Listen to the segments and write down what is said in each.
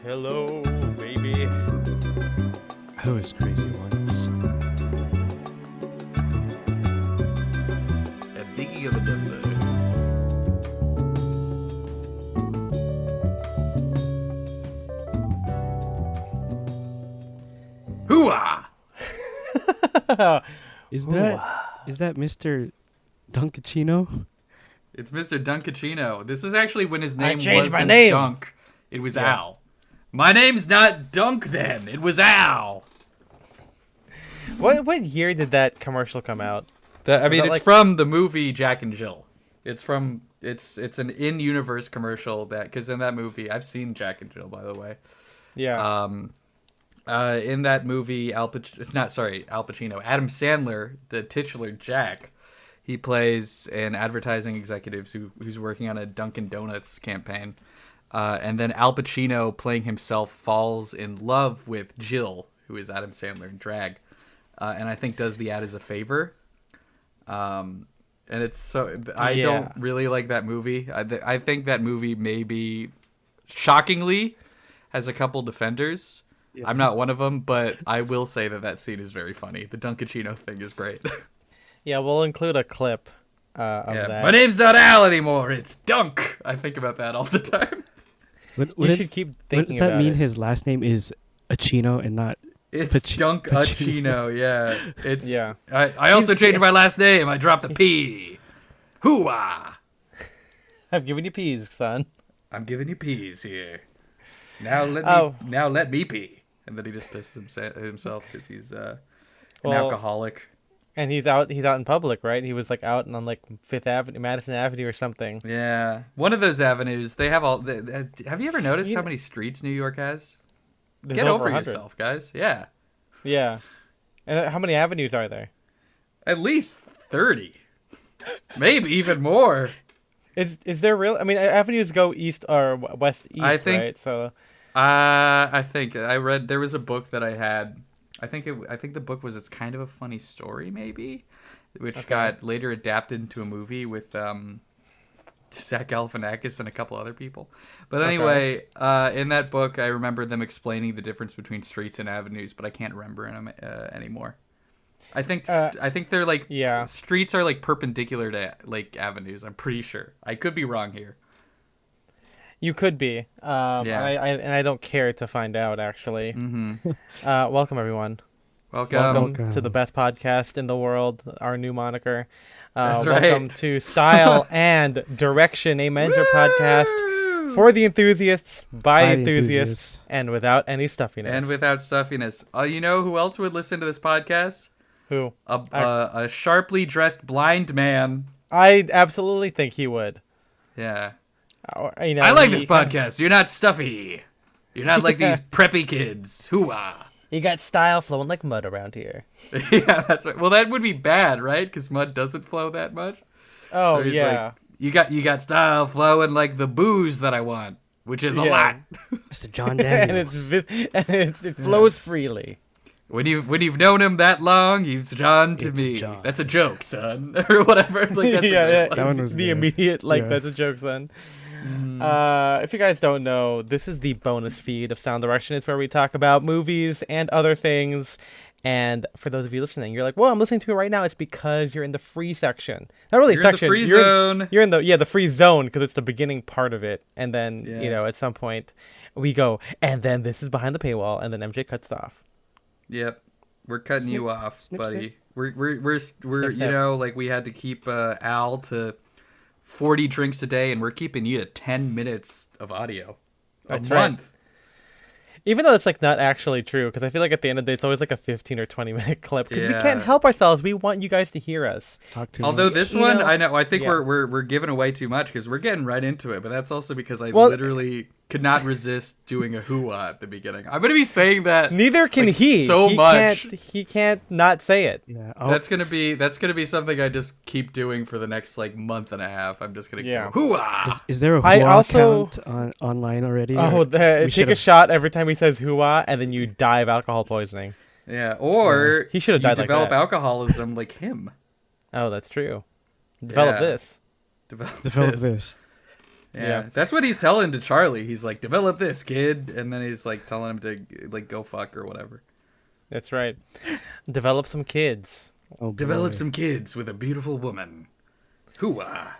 Hello, baby. I was crazy once. I'm thinking of a number. Hooah! Is that Mr. Dunkachino? It's Mr. Dunkachino. This is actually when his name changed my wasn't name. Dunk. It was Al. My name's not Dunk then. It was Al. What year did that commercial come out? It's from the movie Jack and Jill. It's an in-universe commercial because in that movie, I've seen Jack and Jill, by the way. Yeah. In that movie, Al Pacino, Adam Sandler, the titular Jack, he plays an advertising executive who's working on a Dunkin' Donuts campaign. And then Al Pacino, playing himself, falls in love with Jill, who is Adam Sandler in drag. And I think does the ad as a favor. And it's so... I don't really like that movie. I think that movie maybe, shockingly, has a couple defenders. Yeah. I'm not one of them, but I will say that scene is very funny. The Dunkachino thing is great. Yeah, we'll include a clip of that. My name's not Al anymore. It's Dunk. I think about that all the time. You should keep thinking about it. Would that mean his last name is Achino and not... It's Dunk Achino, yeah. It's yeah. I also changed my last name. I dropped the P. Hooah! I've given you peas, son. I'm giving you peas here. Now let me pee. And then he just pisses himself because he's an alcoholic. And he's out in public, right? He was like out on like Fifth Avenue, Madison Avenue or something. Yeah. One of those avenues, they have all... have you ever noticed how many streets New York has? Get over yourself, guys. Yeah. Yeah. And how many avenues are there? At least 30. Maybe even more. Is there real... I mean, avenues go east or west east, I think, right? So I think I read... There was a book that I had... I think the book was It's Kind of a Funny Story, maybe, which got later adapted into a movie with Zach Galifianakis and a couple other people. But anyway, in that book, I remember them explaining the difference between streets and avenues, but I can't remember them anymore. I think they're like streets are like perpendicular to like avenues. I'm pretty sure. I could be wrong here. You could be. I don't care to find out, actually. Mm-hmm. Welcome, everyone. Welcome to the best podcast in the world, our new moniker. That's welcome right. to Style and Direction, a Menswear podcast for the enthusiasts, by enthusiasts, and without any stuffiness. You know who else would listen to this podcast? Who? A sharply dressed blind man. I absolutely think he would. Yeah. I like this podcast. You're not stuffy. You're not like these preppy kids. Hooah. You got style flowing like mud around here. Yeah, that's right. Well, that would be bad, right? Because mud doesn't flow that much. Oh, so yeah. Like, you got style flowing like the booze that I want, which is a lot. Mr. John Daniels. It flows freely. When you've known him that long, he's John to me. John. That's a joke, son, or whatever. Like that's that one was the good. Immediate that's a joke, son. If you guys don't know, this is the bonus feed of Sound Direction. It's where we talk about movies and other things. And for those of you listening, you're like, "Well, I'm listening to it right now." It's because you're in the free section. Not really section. In the free zone. You're in the free zone because it's the beginning part of it, and then at some point we go, and then this is behind the paywall, and then MJ cuts off. Yep, we're cutting you off, buddy. We're snip. Like we had to keep Al to 40 drinks a day, and we're keeping you to 10 minutes of audio a month. Right. Even though it's like not actually true, because I feel like at the end of the day, it's always like a 15 or 20 minute clip. Because we can't help ourselves. We want you guys to hear us. Although this one, I know, I think we're giving away too much because we're getting right into it. But that's also because I literally could not resist doing a hoo-ah at the beginning. I'm going to be saying that. Neither can he. So much. He can't not say it. Yeah. Oh. That's gonna be something I just keep doing for the next like month and a half. I'm just gonna go hoo-ah. Is there a hoo-ah count online already? Oh, take a shot every time he says hoo-ah, and then you die of alcohol poisoning. Yeah, or he should have died like that. Develop alcoholism like him. Oh, that's true. Develop this. Develop this. Yeah, that's what he's telling to Charlie. He's like, develop this, kid. And then he's like telling him to like go fuck or whatever. That's right. Develop some kids. Oh, Develop boy. some kids with a beautiful woman. Hooah.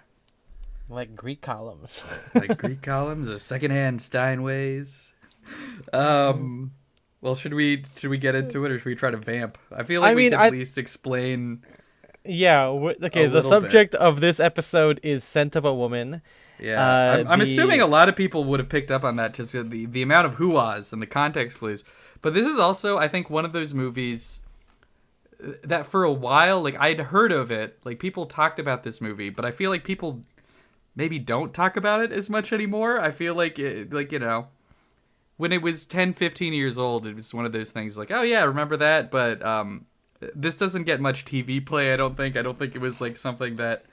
Like Greek columns. Like Greek columns or secondhand Steinways. Well, should we get into it or should we try to vamp? I feel like we can at least explain. Yeah. Okay. The subject of this episode is Scent of a Woman. Yeah. I'm assuming a lot of people would have picked up on that, just the amount of hoo-ahs and the context clues. But this is also, I think, one of those movies that for a while, like, I'd heard of it. Like, people talked about this movie, but I feel like people maybe don't talk about it as much anymore. I feel like, when it was 10, 15 years old, it was one of those things like, oh, yeah, remember that? But this doesn't get much TV play, I don't think. I don't think it was, like, something that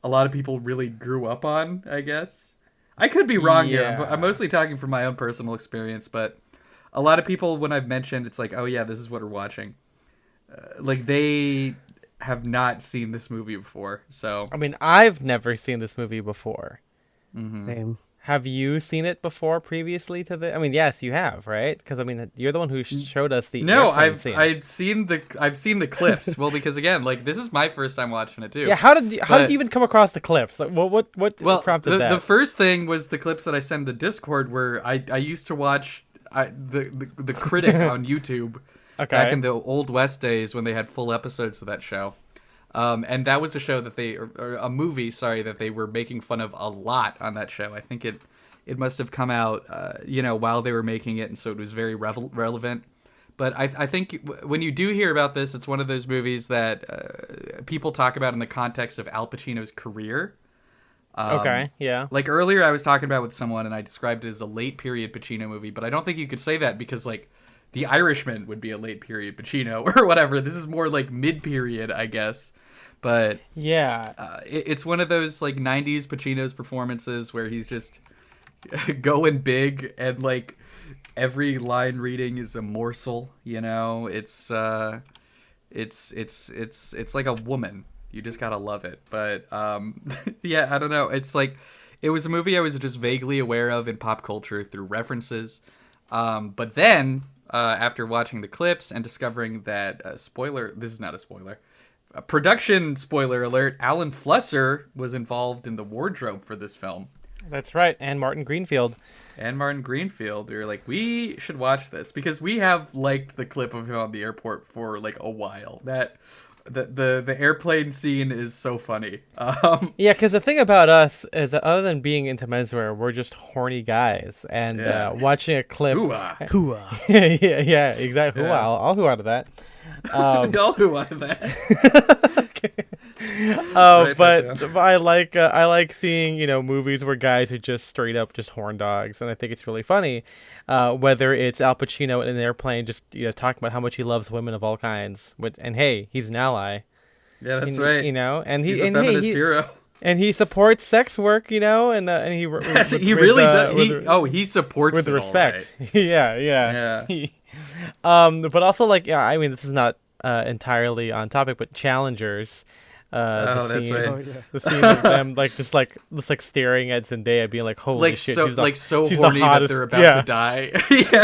a lot of people really grew up on, I guess. I could be wrong here. I'm mostly talking from my own personal experience, but a lot of people, when I've mentioned, it's like, oh, yeah, this is what we're watching. Like, they have not seen this movie before, so... I mean, I've never seen this movie before. Mm-hmm. Same. Have you seen it before previously to the... I mean, yes, you have, right? Because, I mean, you're the one who showed us the... No, I've seen the clips. Well, because, again, like, this is my first time watching it, too. Yeah, how did you even come across the clips? Like, what prompted that? The first thing was the clips that I sent to Discord where I used to watch the Critic on YouTube back in the Old West days when they had full episodes of that show. And that was a show that a movie that they were making fun of a lot on that show. I think it must have come out, while they were making it, and so it was very relevant. But I think when you do hear about this, it's one of those movies that people talk about in the context of Al Pacino's career. Okay, yeah. Like earlier I was talking about with someone and I described it as a late period Pacino movie, but I don't think you could say that because like The Irishman would be a late period Pacino or whatever. This is more like mid-period, I guess. But yeah, it's one of those like 90s Pacino's performances where he's just going big and like every line reading is a morsel, It's like a woman. You just gotta love it. But yeah, I don't know. It's like it was a movie I was just vaguely aware of in pop culture through references. But then after watching the clips and discovering that this is not a spoiler. A production spoiler alert, Alan Flusser was involved in the wardrobe for this film. That's right, and Martin Greenfield. We were like, we should watch this because we have liked the clip of him on the airport for like a while. That the airplane scene is so funny. Yeah, because the thing about us is that other than being into menswear, we're just horny guys, and watching a clip. Hooah. yeah, exactly. Yeah. Hooah. I'll hooah out of that. I'll hooah out of that. Okay. But I like seeing movies where guys are just straight up just horn dogs, and I think it's really funny. Whether it's Al Pacino in an airplane just talking about how much he loves women of all kinds, and hey, he's an ally. Yeah, that's right. And he's a feminist hero. And he supports sex work, and he he really does. He supports with it respect. All right. Yeah. But also I mean, this is not entirely on topic, but Challengers. That's right. The scene of them just staring at Zendaya, being like, "Holy shit!" She's the horny hottest. That they're about to die.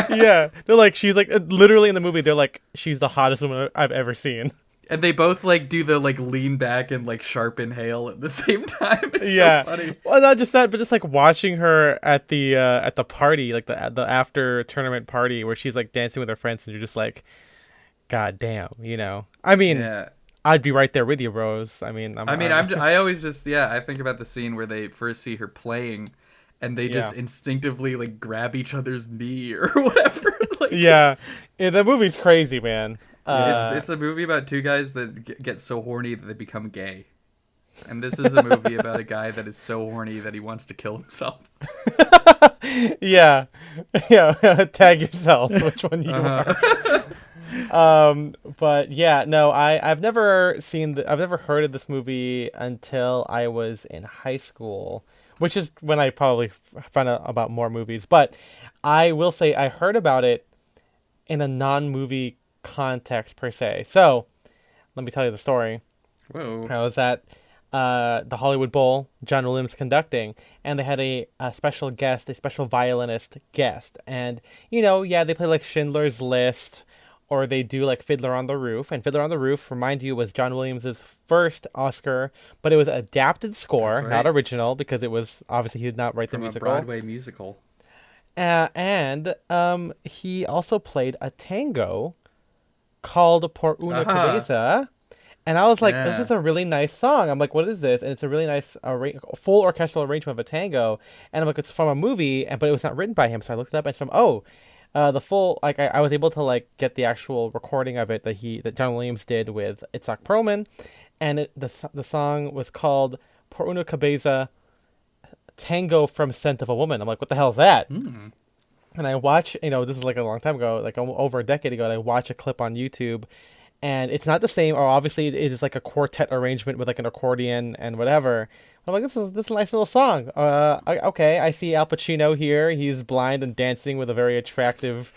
Yeah. They're like, she's like literally in the movie. They're like, she's the hottest woman I've ever seen. And they both like do the like lean back and like sharp inhale at the same time. It's so funny. Well, not just that, but just like watching her at the party, like the after tournament party where she's like dancing with her friends, and you're just like, God damn, I mean, I'd be right there with you, bros. I mean, I always just I think about the scene where they first see her playing, and they just instinctively like grab each other's knee or whatever. Yeah, that movie's crazy, man. It's a movie about two guys that get so horny that they become gay, and this is a movie about a guy that is so horny that he wants to kill himself. Yeah. Tag yourself. Which one you are? But yeah, no, I've never heard of this movie until I was in high school, which is when I probably found out about more movies. But I will say I heard about it in a non-movie context per se. So let me tell you the story. Whoa. I was at the Hollywood Bowl, John Williams conducting, and they had a special guest, a special violinist guest. And, they play like Schindler's List, or they do like Fiddler on the Roof. And Fiddler on the Roof, remind you, was John Williams' first Oscar, but it was adapted score, right. not original, because it was, obviously, he did not write the musical. From a Broadway musical. And he also played a tango called Por Una Cabeza. And I was like, this is a really nice song. I'm like, what is this? And it's a really nice full orchestral arrangement of a tango. And I'm like, it's from a movie, but it was not written by him. So I looked it up, and it's from, the full, like, I was able to, like, get the actual recording of it that John Williams did with Itzhak Perlman. And the song was called Por Una Cabeza, Tango from Scent of a Woman. I'm like, what the hell is that? Mm. And I watch, this is like a long time ago, like over a decade ago, and I watch a clip on YouTube. And it's not the same, or obviously it is like a quartet arrangement with like an accordion and whatever. I'm like, this is a nice little song. Okay, I see Al Pacino here. He's blind and dancing with a very attractive.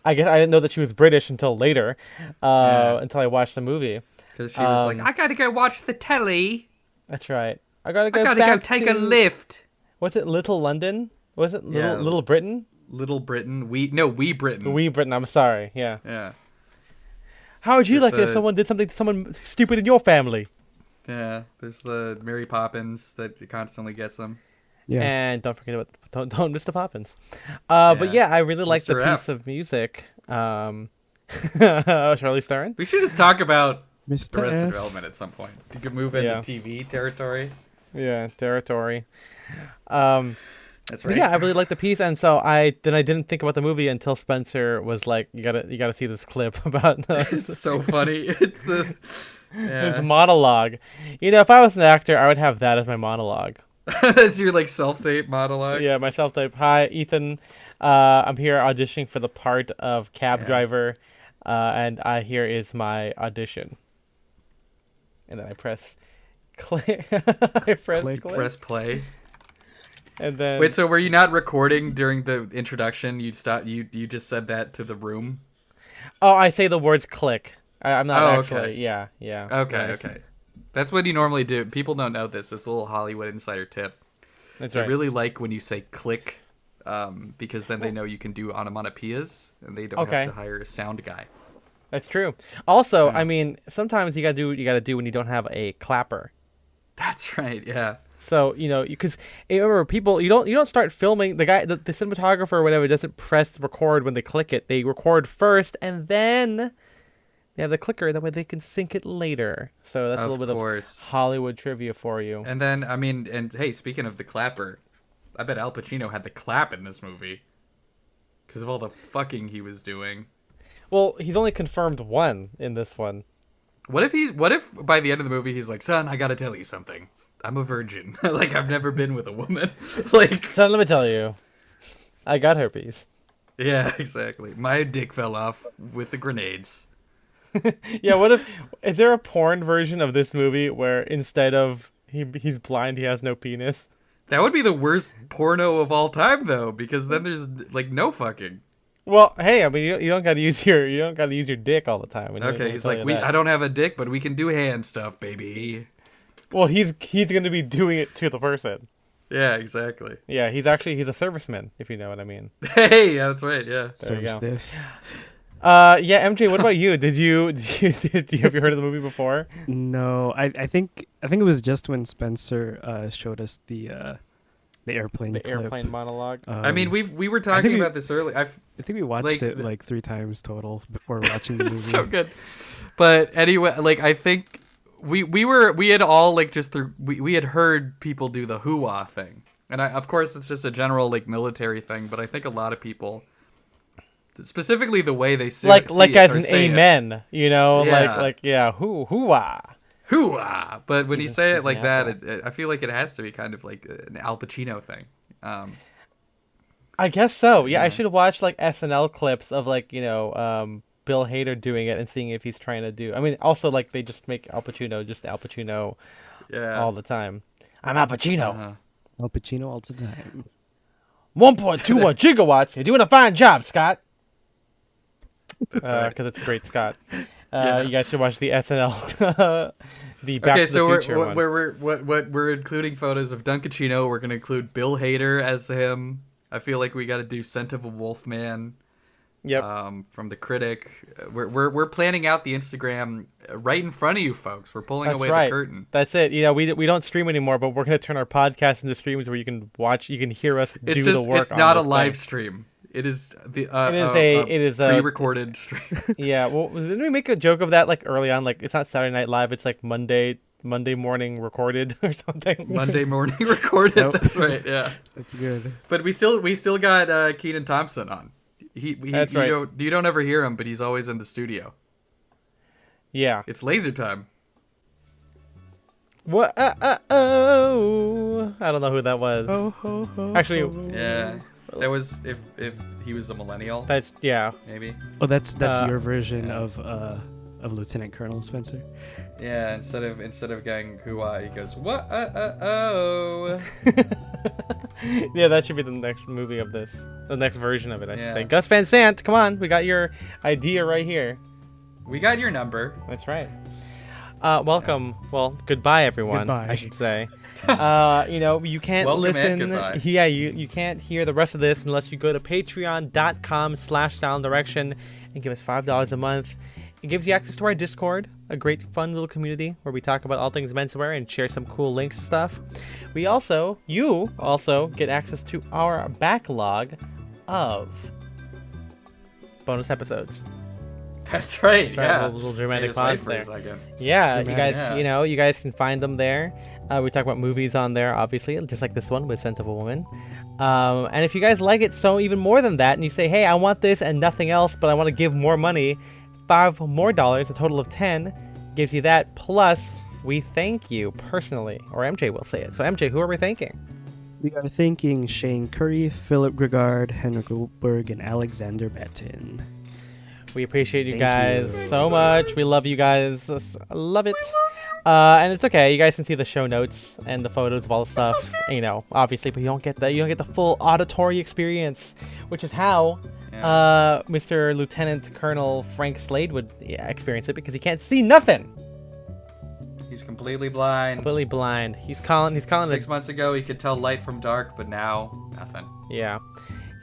I guess I didn't know that she was British until later, until I watched the movie. Because she was like, I gotta go watch the telly. That's right. I gotta go take a lift. Was it Little London? Was it Little Britain? Little Britain. Wee Britain. Wee Britain. I'm sorry. Yeah. Yeah. How would you like it if someone did something to someone stupid in your family? Yeah, there's the Mary Poppins that constantly gets them. Yeah, and don't forget about don't miss the Poppins. But yeah, I really like the piece of music. Charlize Theron. We should just talk about Mr. Arrested F. Development at some point. You could move into TV territory. Yeah, territory. That's right. Yeah, I really like the piece, and so I didn't think about the movie until Spencer was like, "You gotta see this clip about." It's so funny. It's his monologue. If I was an actor, I would have that as my monologue. That's your like self-tape monologue. Yeah, my self-tape. Hi, Ethan. I'm here auditioning for the part of cab driver, and here is my audition. And then I press click. Press play. And then wait, so were you not recording during the introduction? You just said that to the room? Oh, I say the words click. I'm not actually. Okay. Yeah. Okay, nice. okay. That's what you normally do. People don't know this. It's a little Hollywood insider tip. That's right. I really like when you say click, because then they know you can do onomatopoeias, and they don't have to hire a sound guy. That's true. Also, I mean, sometimes you gotta do when you don't have a clapper. That's right. Yeah. So because remember, people, you don't start filming. The guy, the cinematographer or whatever, doesn't press record when they click it. They record first, and then they have the clicker. That way they can sync it later. So that's a little bit of Hollywood trivia for you. And then and hey, speaking of the clapper, I bet Al Pacino had the clap in this movie because of all the fucking he was doing. Well, he's only confirmed one in this one. What if by the end of the movie he's like, son, I gotta tell you something. I'm a virgin. Like, I've never been with a woman. Like, son, let me tell you, I got herpes. Yeah, exactly. My dick fell off with the grenades. Yeah, is there a porn version of this movie where instead of he's blind, he has no penis? That would be the worst porno of all time, though, because then there's like no fucking. Well, hey, I mean, you don't gotta use your dick all the time. Okay, he's like, I don't have a dick, but we can do hand stuff, baby. Well, he's going to be doing it to the person. Yeah, exactly. Yeah, he's a serviceman, if you know what I mean. Hey, yeah, that's right. Yeah. Service this. Yeah, MJ, what about you? Have you heard of the movie before? No, I think it was just when Spencer showed us the airplane clip. Airplane monologue. I mean, we were talking about this earlier. I think we watched it like 3 times total before watching the movie. It's so good. But anyway, like I think we had all like just we had heard people do the hoo-ah thing, and of course it's just a general like military thing, but I think a lot of people, specifically the way they say like as an amen, yeah. Hoo-ah. But when you say it like that, I feel like it has to be kind of like an Al Pacino thing. I guess so. Yeah, I should watch like SNL clips of like Bill Hader doing it and seeing if he's trying to do. I mean, also like they just make Al Pacino all the time. I'm Al Pacino. Al Pacino all the time. 1.21 gigawatts. You're doing a fine job, Scott. Because it's great, Scott. You guys should watch the SNL The Back Okay, to so the Future one. we're including photos of Dunkachino. We're gonna include Bill Hader as him. I feel like we got to do Scent of a Wolfman. Yep. From the Critic. We're planning out the Instagram right in front of you folks. We're pulling away the curtain. That's it. You know, we don't stream anymore, but we're gonna turn our podcast into streams where you can hear us do the work. It's not a this live thing. stream. It is the it is a pre-recorded stream. Yeah. Well, didn't we make a joke of that like early on? Like it's not Saturday Night Live. It's like Monday morning recorded or something. Monday morning recorded. Nope. That's right. Yeah. That's good. But we still got Kenan Thompson on. That's right. You don't ever hear him, but he's always in the studio. Yeah. It's laser time. What? Oh, I don't know who that was. Actually, Yeah. That was if he was a millennial. that's Maybe. Oh, that's Uh, your version yeah. of Lieutenant Colonel Spencer. Yeah. Instead of going hoo-ah, he goes what? Oh. yeah. That should be the next movie of this. The next version of it, I should Yeah. say. Gus Van Sant, come on, we got your idea right here. We got your number. That's right. Welcome. Well, goodbye, everyone. Goodbye. I should say. You can't Welcome and listen. goodbye. Yeah, you can't hear the rest of this unless you go to patreon.com/downdirection and give us $5 a month. It gives you access to our Discord, a great fun little community where we talk about all things menswear and share some cool links and stuff. You also get access to our backlog of bonus episodes. That's right. Sorry, Yeah. a little dramatic Made us wait pause for there. a second. Yeah, Dramatic. you guys, Yeah. you guys can find them there. We talk about movies on there, obviously, just like this one with Scent of a Woman. And if you guys like it so even more than that, and you say, hey, I want this and nothing else, but I want to give more money, $5 more, a total of 10, gives you that. Plus, we thank you personally, or MJ will say it. So MJ, who are we thanking? We are thanking Shane Curry, Philip Gregard, Henrik Goldberg, and Alexander Bettin. We appreciate you Thank guys you. so much. We love you guys. I love it. And it's okay. You guys can see the show notes and the photos of all the stuff. Obviously, but you don't get the full auditory experience, which is how Mr. Lieutenant Colonel Frank Slade would experience it because he can't see nothing. He's completely blind. Completely blind. He's calling 6 months ago, he could tell light from dark, but now nothing. Yeah.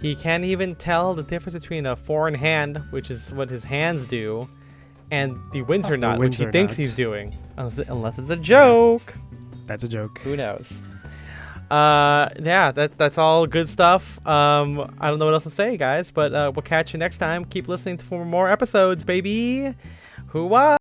He can't even tell the difference between a four in hand, which is what his hands do, and the Windsor knot, which he Windsor thinks knot. he's doing. Unless it's a joke. That's a joke. Who knows? That's all good stuff. I don't know what else to say, guys, but we'll catch you next time. Keep listening for more episodes, baby. Hoo-wah!